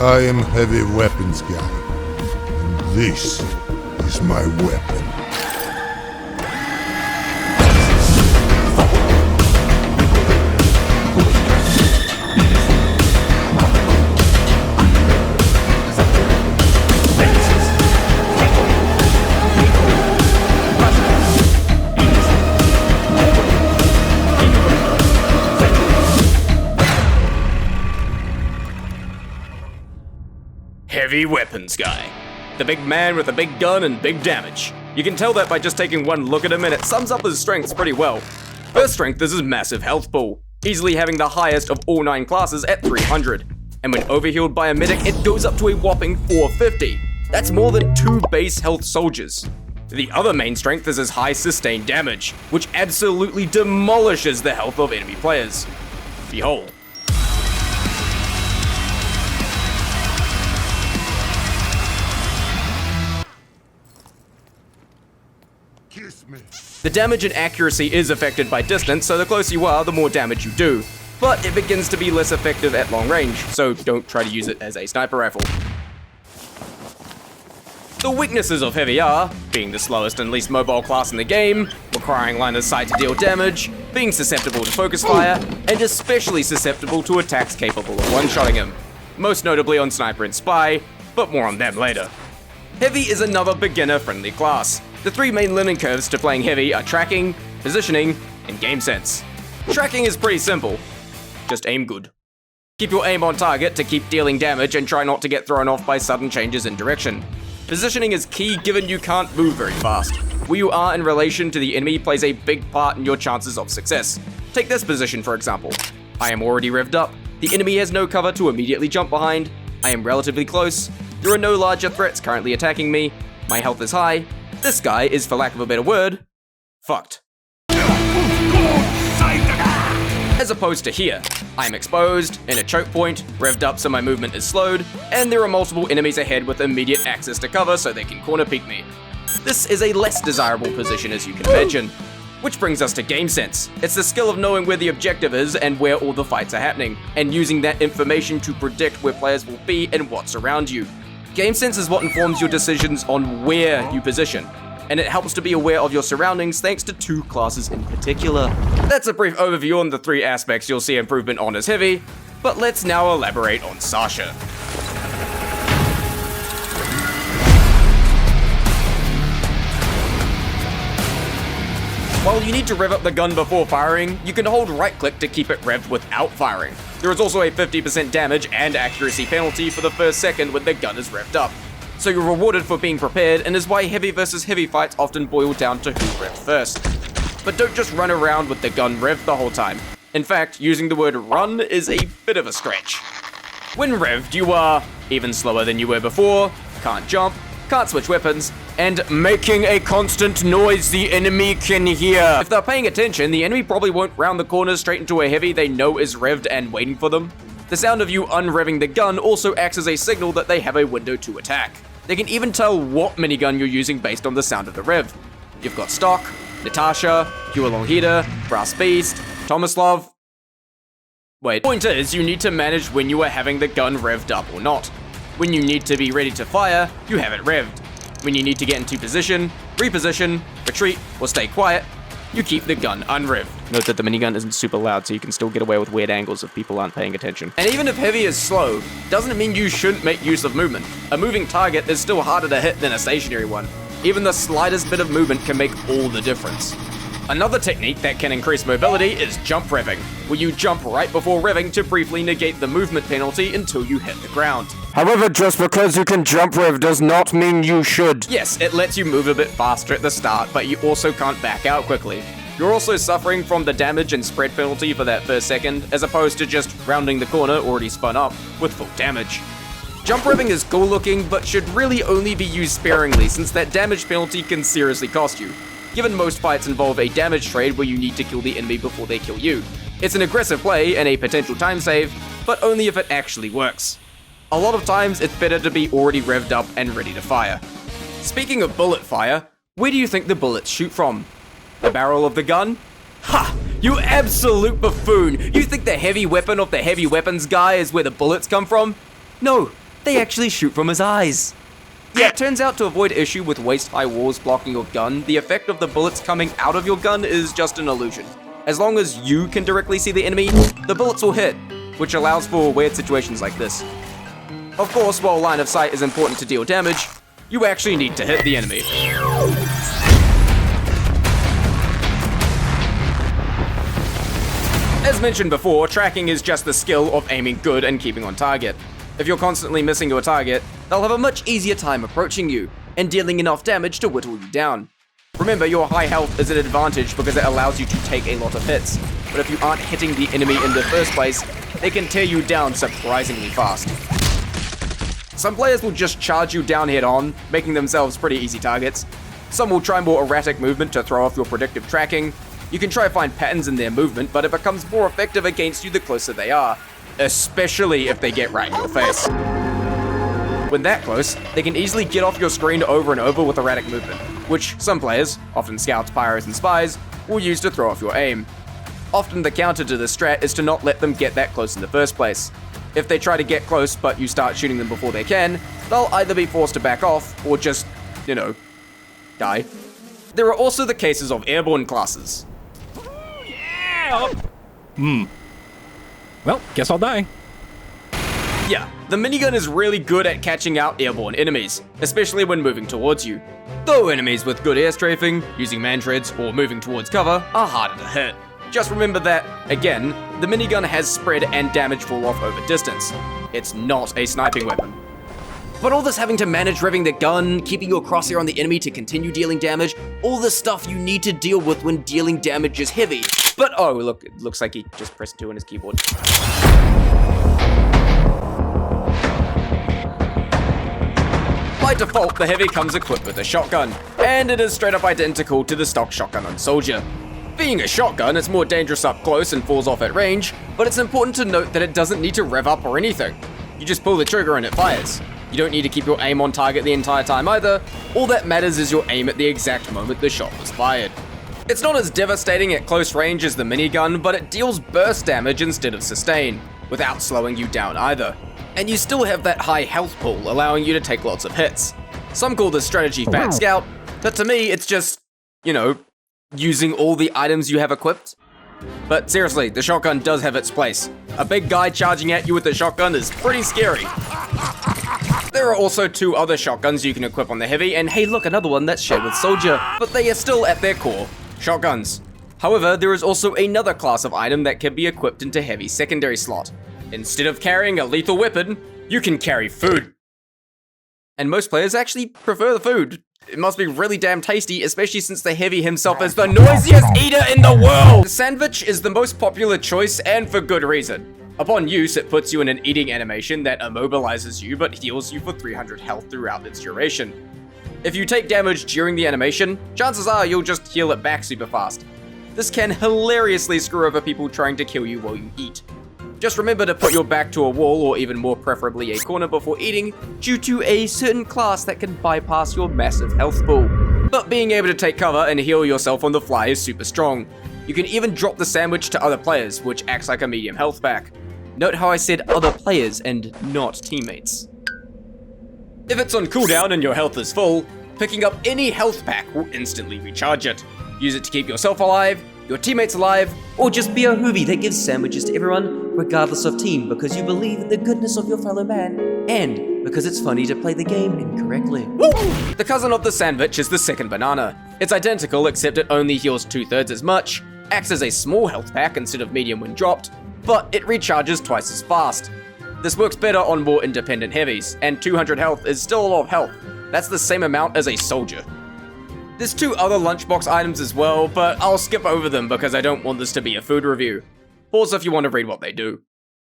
I am heavy weapons guy, and this is my weapon. Heavy weapons guy. The big man with a big gun and big damage. You can tell that by just taking one look at him, and it sums up his strengths pretty well. First strength is his massive health pool, easily having the highest of all 9 classes at 300. And when overhealed by a medic, it goes up to a whopping 450. That's more than 2 base health soldiers. The other main strength is his high sustained damage, which absolutely demolishes the health of enemy players. Behold. The damage and accuracy is affected by distance, so the closer you are, the more damage you do. But it begins to be less effective at long range, so don't try to use it as a sniper rifle. The weaknesses of Heavy are being the slowest and least mobile class in the game, requiring line of sight to deal damage, being susceptible to focus fire, and especially susceptible to attacks capable of one-shotting him. Most notably on Sniper and Spy, but more on them later. Heavy is another beginner-friendly class. The 3 main learning curves to playing Heavy are tracking, positioning, and Gamesense. Tracking is pretty simple. Just aim good. Keep your aim on target to keep dealing damage and try not to get thrown off by sudden changes in direction. Positioning is key given you can't move very fast. Where you are in relation to the enemy plays a big part in your chances of success. Take this position for example. I am already revved up. The enemy has no cover to immediately jump behind. I am relatively close. There are no larger threats currently attacking me. My health is high. This guy is, for lack of a better word, fucked. As opposed to here, I am exposed, in a choke point, revved up so my movement is slowed, and there are multiple enemies ahead with immediate access to cover so they can corner peek me. This is a less desirable position as you can imagine. Which brings us to Gamesense. It's the skill of knowing where the objective is and where all the fights are happening, and using that information to predict where players will be and what's around you. Gamesense is what informs your decisions on where you position, and it helps to be aware of your surroundings thanks to 2 classes in particular. That's a brief overview on the 3 aspects you'll see improvement on as Heavy, but let's now elaborate on Sasha. While you need to rev up the gun before firing, you can hold right click to keep it revved without firing. There is also a 50% damage and accuracy penalty for the first second when the gun is revved up. So you're rewarded for being prepared, and is why Heavy versus Heavy fights often boil down to who revved first. But don't just run around with the gun revved the whole time. In fact, using the word run is a bit of a stretch. When revved, you are even slower than you were before, can't jump, can't switch weapons, and making a constant noise the enemy can hear. If they're paying attention, the enemy probably won't round the corners straight into a Heavy they know is revved and waiting for them. The sound of you unrevving the gun also acts as a signal that they have a window to attack. They can even tell what minigun you're using based on the sound of the rev. You've got Stock, Natasha, Hualonghita, Brass Beast, Tomislav. Wait, the point is, you need to manage when you are having the gun revved up or not. When you need to be ready to fire, you have it revved. When you need to get into position, reposition, retreat, or stay quiet, you keep the gun unrevved. Note that the minigun isn't super loud, so you can still get away with weird angles if people aren't paying attention. And even if Heavy is slow, doesn't mean you shouldn't make use of movement. A moving target is still harder to hit than a stationary one. Even the slightest bit of movement can make all the difference. Another technique that can increase mobility is jump revving, where you jump right before revving to briefly negate the movement penalty until you hit the ground. However, just because you can jump rev does not mean you should. Yes, it lets you move a bit faster at the start, but you also can't back out quickly. You're also suffering from the damage and spread penalty for that first second, as opposed to just rounding the corner already spun up with full damage. Jump revving is cool looking, but should really only be used sparingly since that damage penalty can seriously cost you, given most fights involve a damage trade where you need to kill the enemy before they kill you. It's an aggressive play and a potential time save, but only if it actually works. A lot of times, it's better to be already revved up and ready to fire. Speaking of bullet fire, where do you think the bullets shoot from? The barrel of the gun? Ha! You absolute buffoon! You think the heavy weapon of the heavy weapons guy is where the bullets come from? No, they actually shoot from his eyes. Yeah, it turns out to avoid issue with waist-high walls blocking your gun, the effect of the bullets coming out of your gun is just an illusion. As long as you can directly see the enemy, the bullets will hit, which allows for weird situations like this. Of course, while line of sight is important to deal damage, you actually need to hit the enemy. As mentioned before, tracking is just the skill of aiming good and keeping on target. If you're constantly missing your target, they'll have a much easier time approaching you and dealing enough damage to whittle you down. Remember, your high health is an advantage because it allows you to take a lot of hits, but if you aren't hitting the enemy in the first place, they can tear you down surprisingly fast. Some players will just charge you down head-on, making themselves pretty easy targets. Some will try more erratic movement to throw off your predictive tracking. You can try find patterns in their movement, but it becomes more effective against you the closer they are, especially if they get right in your face. When that close, they can easily get off your screen over and over with erratic movement, which some players, often scouts, pyros, and spies, will use to throw off your aim. Often the counter to this strat is to not let them get that close in the first place. If they try to get close but you start shooting them before they can, they'll either be forced to back off or just, die. There are also the cases of airborne classes. Well, guess I'll die. Yeah, the minigun is really good at catching out airborne enemies, especially when moving towards you. Though enemies with good air strafing, using man treads, or moving towards cover are harder to hit. Just remember that, again, the minigun has spread and damage fall off over distance. It's not a sniping weapon. But all this having to manage revving the gun, keeping your crosshair on the enemy to continue dealing damage, all the stuff you need to deal with when dealing damage is heavy. But oh, look, it looks like he just pressed 2 on his keyboard. By default, the heavy comes equipped with a shotgun, and it is straight up identical to the stock shotgun on Soldier. Being a shotgun, it's more dangerous up close and falls off at range, but it's important to note that it doesn't need to rev up or anything. You just pull the trigger and it fires. You don't need to keep your aim on target the entire time either. All that matters is your aim at the exact moment the shot was fired. It's not as devastating at close range as the minigun, but it deals burst damage instead of sustain, without slowing you down either. And you still have that high health pool, allowing you to take lots of hits. Some call this strategy Fat Scout, but to me it's just, using all the items you have equipped. But seriously, the shotgun does have its place. A big guy charging at you with a shotgun is pretty scary. There are also 2 other shotguns you can equip on the heavy, and hey look, another one that's shared with Soldier, but they are still at their core shotguns. However, there is also another class of item that can be equipped into heavy secondary slot. Instead of carrying a lethal weapon, you can carry food. And most players actually prefer the food. It must be really damn tasty, especially since the heavy himself is the noisiest eater in the world! The sandwich is the most popular choice, and for good reason. Upon use, it puts you in an eating animation that immobilizes you but heals you for 300 health throughout its duration. If you take damage during the animation, chances are you'll just heal it back super fast. This can hilariously screw over people trying to kill you while you eat. Just remember to put your back to a wall, or even more preferably a corner before eating, due to a certain class that can bypass your massive health pool. But being able to take cover and heal yourself on the fly is super strong. You can even drop the sandwich to other players, which acts like a medium health pack. Note how I said other players and not teammates. If it's on cooldown and your health is full, picking up any health pack will instantly recharge it. Use it to keep yourself alive, your teammates alive, or just be a hoovie that gives sandwiches to everyone, regardless of team, because you believe in the goodness of your fellow man, and because it's funny to play the game incorrectly. The cousin of the sandwich is the second banana. It's identical, except it only heals 2/3 as much, acts as a small health pack instead of medium when dropped, but it recharges twice as fast. This works better on more independent heavies, and 200 health is still a lot of health. That's the same amount as a soldier. There's 2 other lunchbox items as well, but I'll skip over them because I don't want this to be a food review. Pause if you want to read what they do.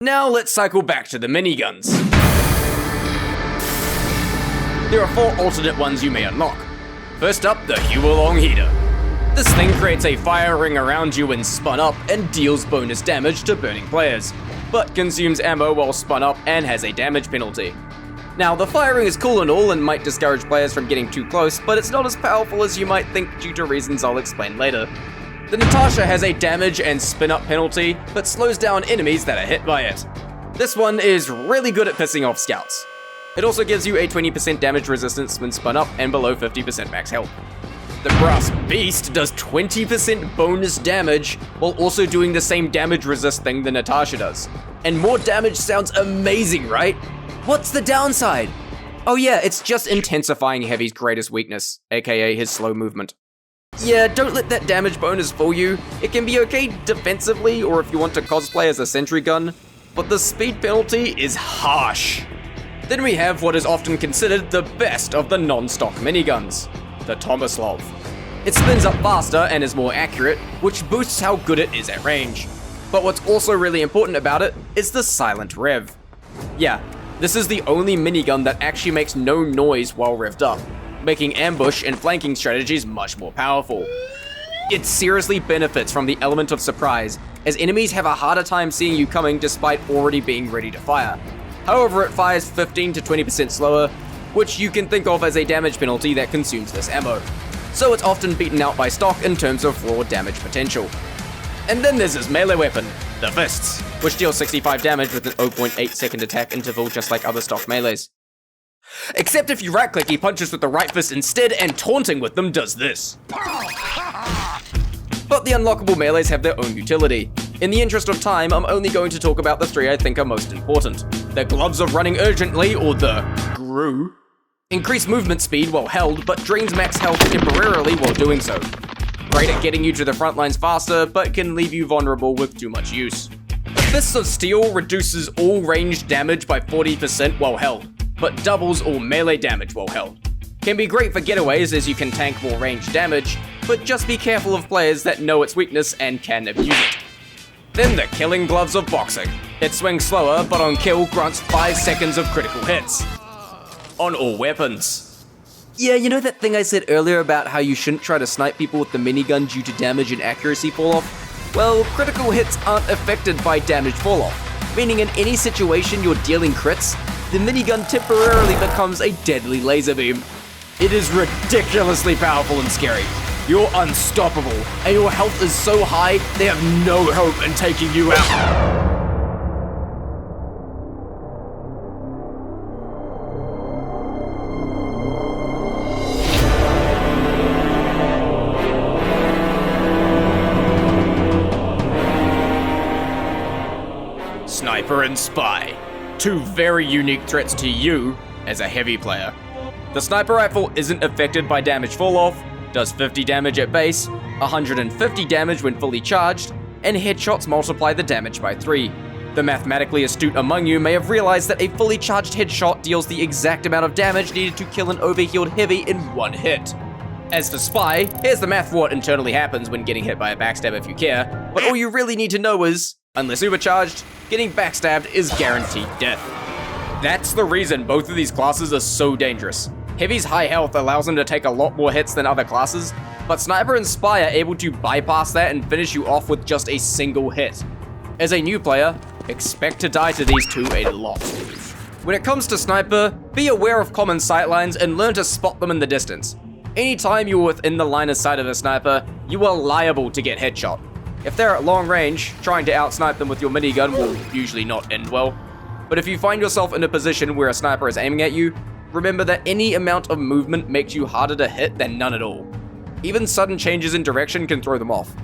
Now let's cycle back to the miniguns. There are 4 alternate ones you may unlock. First up, the Huolong Heater. This thing creates a fire ring around you when spun up and deals bonus damage to burning players, but consumes ammo while spun up and has a damage penalty. Now, the firing is cool and all and might discourage players from getting too close, but it's not as powerful as you might think due to reasons I'll explain later. The Natasha has a damage and spin-up penalty, but slows down enemies that are hit by it. This one is really good at pissing off scouts. It also gives you a 20% damage resistance when spun up and below 50% max health. The Brass Beast does 20% bonus damage while also doing the same damage resist thing that Natasha does. And more damage sounds amazing, right? What's the downside? Oh yeah, it's just intensifying Heavy's greatest weakness, aka his slow movement. Yeah, don't let that damage bonus fool you. It can be okay defensively or if you want to cosplay as a sentry gun, but the speed penalty is harsh. Then we have what is often considered the best of the non-stock miniguns, the Tomislav. It spins up faster and is more accurate, which boosts how good it is at range. But what's also really important about it is the silent rev. Yeah, this is the only minigun that actually makes no noise while revved up, making ambush and flanking strategies much more powerful. It seriously benefits from the element of surprise, as enemies have a harder time seeing you coming despite already being ready to fire. However, it fires 15 to 20% slower, which you can think of as a damage penalty that consumes this ammo. So it's often beaten out by stock in terms of raw damage potential. And then there's his melee weapon, the Fists, which deals 65 damage with an 0.8 second attack interval just like other stock melees. Except if you right click, he punches with the right fist instead, and taunting with them does this. But the unlockable melees have their own utility. In the interest of time, I'm only going to talk about the three I think are most important. The Gloves of Running Urgently, or the GRU. Increase movement speed while held, but drains max health temporarily while doing so. Great at getting you to the front lines faster, but can leave you vulnerable with too much use. The Fists of Steel reduces all ranged damage by 40% while held, but doubles all melee damage while held. Can be great for getaways as you can tank more ranged damage, but just be careful of players that know its weakness and can abuse it. Then the Killing Gloves of Boxing. It swings slower, but on kill grants 5 seconds of critical hits. On all weapons. Yeah, you know that thing I said earlier about how you shouldn't try to snipe people with the minigun due to damage and accuracy fall-off? Well, critical hits aren't affected by damage fall-off, meaning in any situation you're dealing crits, the minigun temporarily becomes a deadly laser beam. It is ridiculously powerful and scary. You're unstoppable, and your health is so high, they have no hope in taking you out. Sniper and Spy. Two very unique threats to you as a heavy player. The sniper rifle isn't affected by damage fall-off, does 50 damage at base, 150 damage when fully charged, and headshots multiply the damage by 3. The mathematically astute among you may have realized that a fully charged headshot deals the exact amount of damage needed to kill an overhealed heavy in one hit. As for Spy, here's the math for what internally happens when getting hit by a backstab if you care, but all you really need to know is, unless supercharged, getting backstabbed is guaranteed death. That's the reason both of these classes are so dangerous. Heavy's high health allows him to take a lot more hits than other classes, but Sniper and Spy are able to bypass that and finish you off with just a single hit. As a new player, expect to die to these two a lot. When it comes to Sniper, be aware of common sightlines and learn to spot them in the distance. Anytime you're within the line of sight of a sniper, you are liable to get headshot. If they're at long range, trying to outsnipe them with your minigun will usually not end well. But if you find yourself in a position where a sniper is aiming at you, remember that any amount of movement makes you harder to hit than none at all. Even sudden changes in direction can throw them off.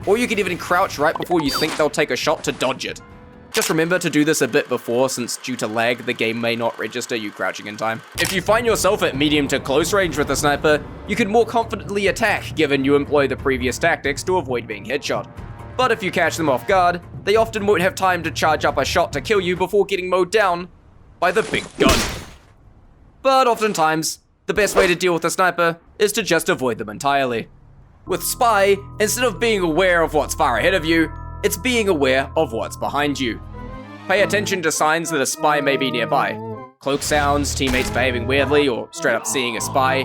Or you can even crouch right before you think they'll take a shot to dodge it. Just remember to do this a bit before, since due to lag, the game may not register you crouching in time. If you find yourself at medium to close range with a sniper, you can more confidently attack given you employ the previous tactics to avoid being headshot. But if you catch them off guard, they often won't have time to charge up a shot to kill you before getting mowed down by the big gun. But oftentimes, the best way to deal with a sniper is to just avoid them entirely. With Spy, instead of being aware of what's far ahead of you, it's being aware of what's behind you. Pay attention to signs that a spy may be nearby. Cloak sounds, teammates behaving weirdly, or straight up seeing a spy.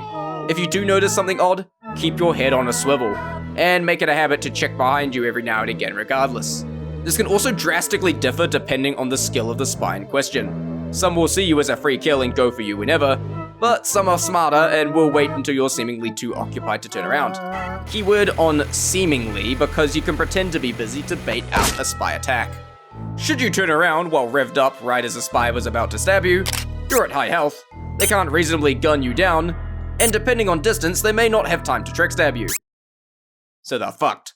If you do notice something odd, keep your head on a swivel, and make it a habit to check behind you every now and again regardless. This can also drastically differ depending on the skill of the spy in question. Some will see you as a free kill and go for you whenever, but some are smarter and will wait until you're seemingly too occupied to turn around. Keyword on seemingly, because you can pretend to be busy to bait out a spy attack. Should you turn around while revved up right as a spy was about to stab you, You're at high health, they can't reasonably gun you down, and depending on distance, they may not have time to trick stab you. So they're fucked.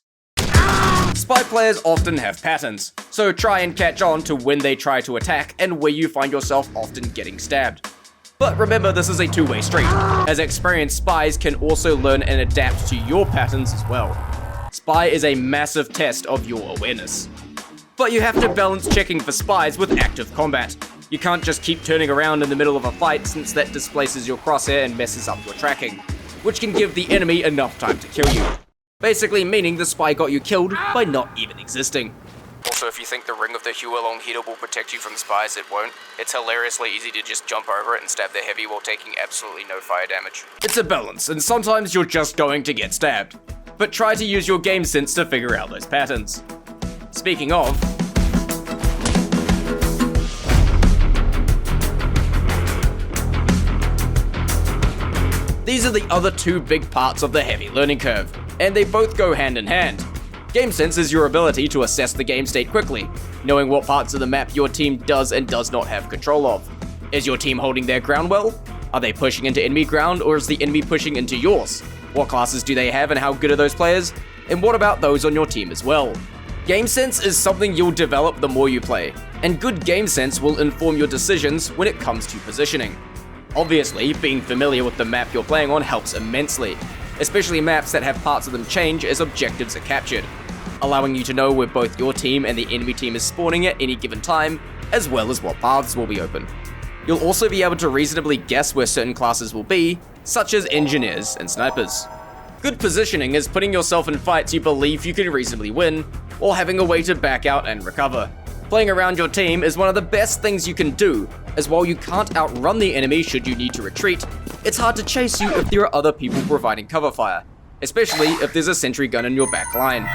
Spy players often have patterns, so try and catch on to when they try to attack and where you find yourself often getting stabbed. But remember, this is a two-way street, as experienced spies can also learn and adapt to your patterns as well. Spy is a massive test of your awareness. But you have to balance checking for spies with active combat. You can't just keep turning around in the middle of a fight, since that displaces your crosshair and messes up your tracking, which can give the enemy enough time to kill you. Basically meaning the spy got you killed by not even existing. Also, if you think the ring of the Huolong heater will protect you from spies, it won't. It's hilariously easy to just jump over it and stab the heavy while taking absolutely no fire damage. It's a balance, and sometimes you're just going to get stabbed. But try to use your game sense to figure out those patterns. Speaking of, these are the other two big parts of the heavy learning curve, and they both go hand in hand. Gamesense is your ability to assess the game state quickly, knowing what parts of the map your team does and does not have control of. Is your team holding their ground well? Are they pushing into enemy ground, or is the enemy pushing into yours? What classes do they have and how good are those players? And what about those on your team as well? Gamesense is something you'll develop the more you play, and good gamesense will inform your decisions when it comes to positioning. Obviously, being familiar with the map you're playing on helps immensely, especially maps that have parts of them change as objectives are captured, allowing you to know where both your team and the enemy team is spawning at any given time, as well as what paths will be open. You'll also be able to reasonably guess where certain classes will be, such as engineers and snipers. Good positioning is putting yourself in fights you believe you can reasonably win, or having a way to back out and recover. Playing around your team is one of the best things you can do, as while you can't outrun the enemy should you need to retreat, it's hard to chase you if there are other people providing cover fire, especially if there's a sentry gun in your back line.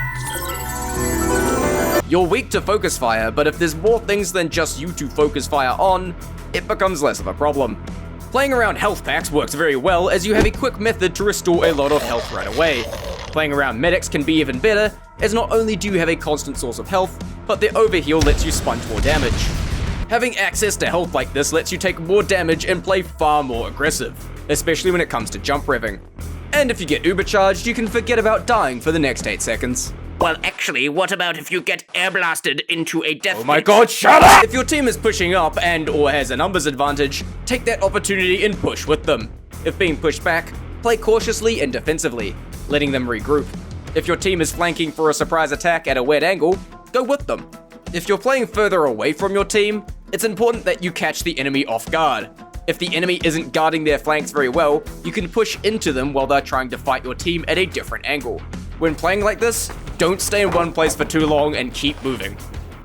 You're weak to focus fire, but if there's more things than just you to focus fire on, it becomes less of a problem. Playing around health packs works very well, as you have a quick method to restore a lot of health right away. Playing around medics can be even better, as not only do you have a constant source of health, but their overheal lets you sponge more damage. Having access to health like this lets you take more damage and play far more aggressive, especially when it comes to jump revving. And if you get ubercharged, you can forget about dying for the next 8 seconds. Well, actually, what about if you get air blasted into a death Oh my pit? god, shut up! If your team is pushing up and or has a numbers advantage, take that opportunity and push with them. If being pushed back, play cautiously and defensively, letting them regroup. If your team is flanking for a surprise attack at a weird angle, go with them. If you're playing further away from your team, it's important that you catch the enemy off guard. If the enemy isn't guarding their flanks very well, you can push into them while they're trying to fight your team at a different angle. When playing like this, don't stay in one place for too long and keep moving.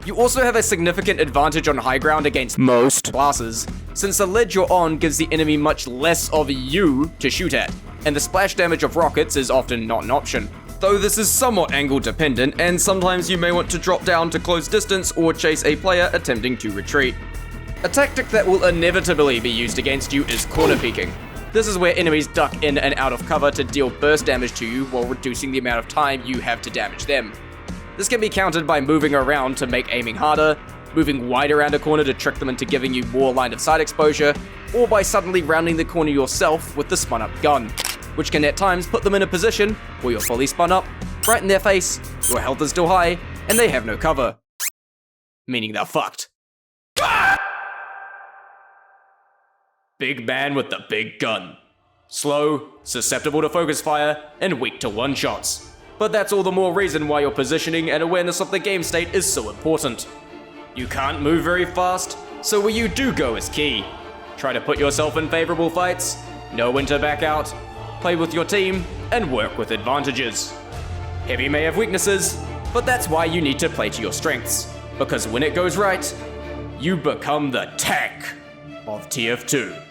You also have a significant advantage on high ground against most classes, since the ledge you're on gives the enemy much less of you to shoot at, and the splash damage of rockets is often not an option. Though this is somewhat angle dependent, and sometimes you may want to drop down to close distance or chase a player attempting to retreat. A tactic that will inevitably be used against you is corner peeking. This is where enemies duck in and out of cover to deal burst damage to you while reducing the amount of time you have to damage them. This can be countered by moving around to make aiming harder, moving wide around a corner to trick them into giving you more line of sight exposure, or by suddenly rounding the corner yourself with the spun up gun, which can at times put them in a position where you're fully spun up, right in their face, your health is still high, and they have no cover. Meaning they're fucked. Big man with the big gun. Slow, susceptible to focus fire, and weak to one-shots. But that's all the more reason why your positioning and awareness of the game state is so important. You can't move very fast, so where you do go is key. Try to put yourself in favorable fights, know when to back out, play with your team, and work with advantages. Heavy may have weaknesses, but that's why you need to play to your strengths, because when it goes right, you become the tank of TF2.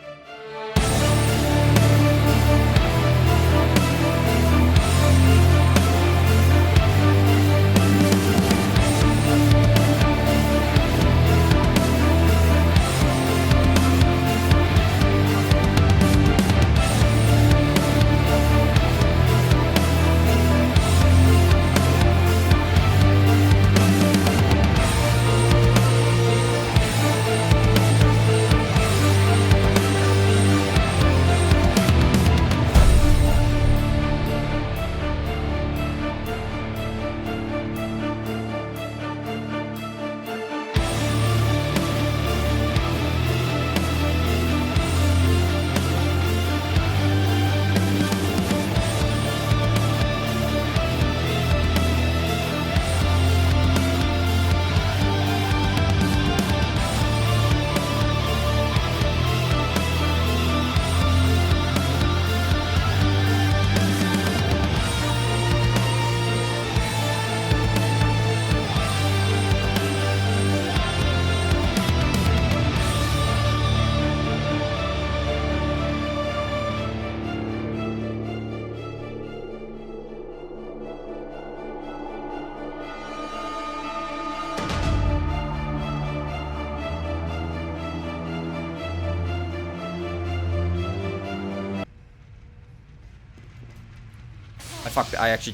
I actually